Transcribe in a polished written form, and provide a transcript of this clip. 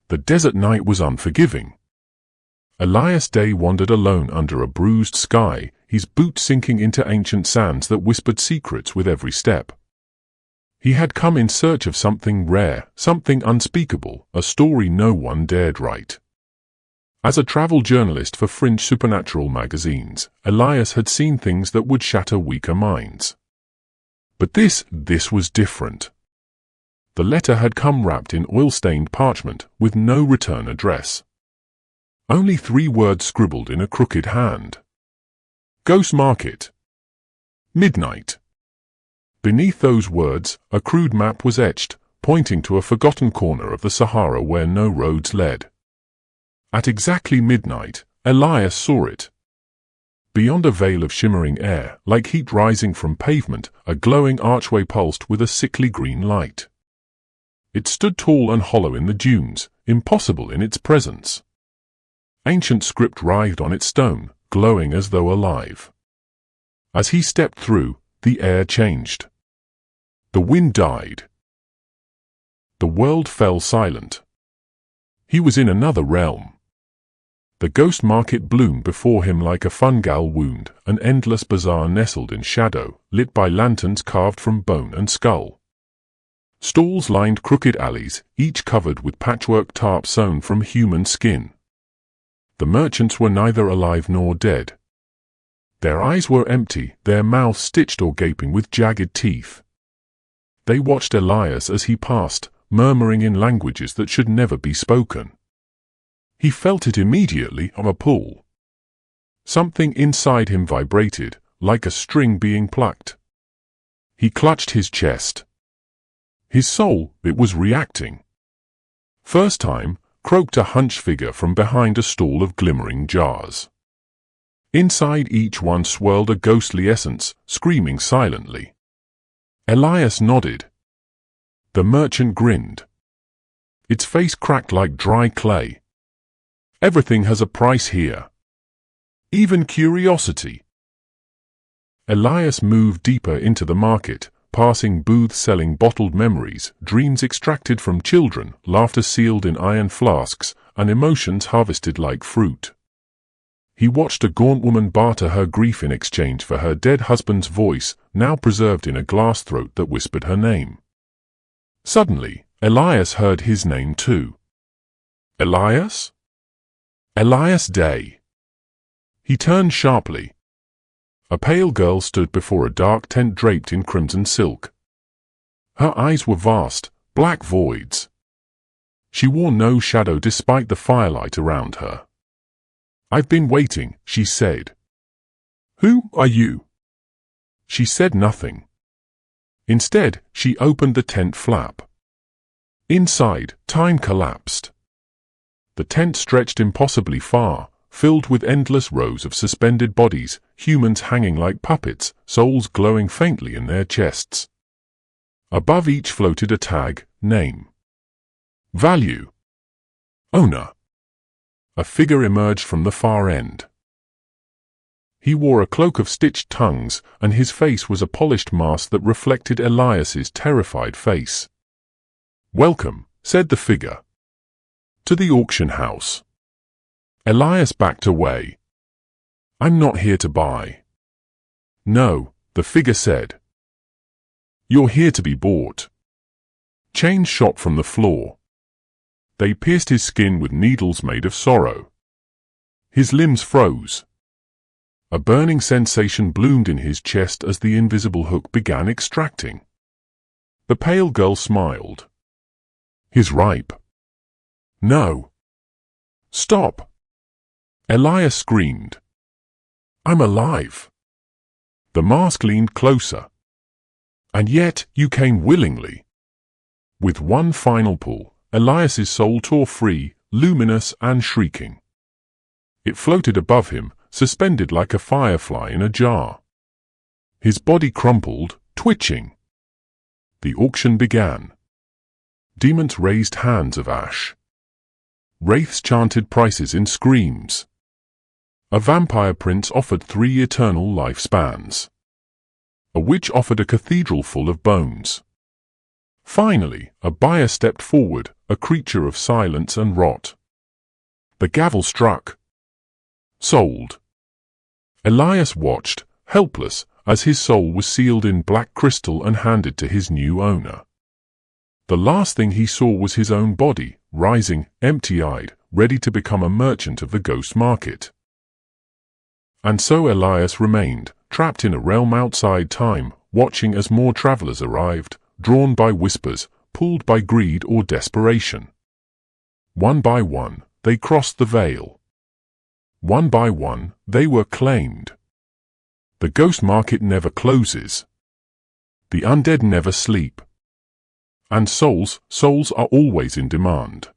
The desert night was unforgiving. Elias Dey wandered alone under a bruised sky, his boots sinking into ancient sands that whispered secrets with every step. He had come in search of something rare, something unspeakable, a story no one dared write. As a travel journalist for fringe supernatural magazines, Elias had seen things that would shatter weaker minds. But this was different. The letter had come wrapped in oil-stained parchment, with no return address. Only 3 words scribbled in a crooked hand. Ghost Market. Midnight. Beneath those words, a crude map was etched, pointing to a forgotten corner of the Sahara where no roads led. At exactly midnight, Elias saw it. Beyond a veil of shimmering air, like heat rising from pavement, a glowing archway pulsed with a sickly green light. It stood tall and hollow in the dunes, impossible in its presence. Ancient script writhed on its stone, glowing as though alive. As he stepped through, the air changed. The wind died. The world fell silent. He was in another realm. The ghost market bloomed before him like a fungal wound, an endless bazaar nestled in shadow, lit by lanterns carved from bone and skull. Stalls lined crooked alleys, each covered with patchwork tarp sewn from human skin. The merchants were neither alive nor dead. Their eyes were empty, their mouths stitched or gaping with jagged teeth. They watched Elias as he passed, murmuring in languages that should never be spoken. He felt it immediately, a pull. Something inside him vibrated, like a string being plucked. He clutched his chest. His soul, it was reacting. First time, croaked a hunched figure from behind a stall of glimmering jars. Inside each one swirled a ghostly essence, screaming silently. Elias nodded. The merchant grinned. Its face cracked like dry clay. Everything has a price here. Even curiosity. Elias moved deeper into the market, passing booths selling bottled memories, dreams extracted from children, laughter sealed in iron flasks, and emotions harvested like fruit. He watched a gaunt woman barter her grief in exchange for her dead husband's voice, now preserved in a glass throat that whispered her name. Suddenly, Elias heard his name too. Elias? Elias Dey. He turned sharply. A pale girl stood before a dark tent draped in crimson silk. Her eyes were vast, black voids. She wore no shadow despite the firelight around her. "I've been waiting," she said. "Who are you?" She said nothing. Instead, she opened the tent flap. Inside, time collapsed. The tent stretched impossibly far, filled with endless rows of suspended bodies, humans hanging like puppets, souls glowing faintly in their chests. Above each floated a tag, name. Value. Owner. A figure emerged from the far end. He wore a cloak of stitched tongues, and his face was a polished mask that reflected Elias's terrified face. "Welcome," said the figure. "To the auction house." Elias backed away. "I'm not here to buy." "No," the figure said. "You're here to be bought." Chains shot from the floor. They pierced his skin with needles made of sorrow. His limbs froze. A burning sensation bloomed in his chest as the invisible hook began extracting. The pale girl smiled. "He's ripe." "No." "Stop." Elias screamed. "I'm alive." The mask leaned closer. "And yet you came willingly." With one final pull, Elias's soul tore free, luminous and shrieking. It floated above him, suspended like a firefly in a jar. His body crumpled, twitching. The auction began. Demons raised hands of ash. Wraiths chanted prices in screams. A vampire prince offered 3 eternal lifespans. A witch offered a cathedral full of bones. Finally, a buyer stepped forward, a creature of silence and rot. The gavel struck. Sold. Elias watched, helpless, as his soul was sealed in black crystal and handed to his new owner. The last thing he saw was his own body, rising, empty-eyed, ready to become a merchant of the ghost market. And so Elias remained, trapped in a realm outside time, watching as more travelers arrived, drawn by whispers, pulled by greed or desperation. One by one, they crossed the veil. One by one, they were claimed. The ghost market never closes. The undead never sleep. And souls are always in demand.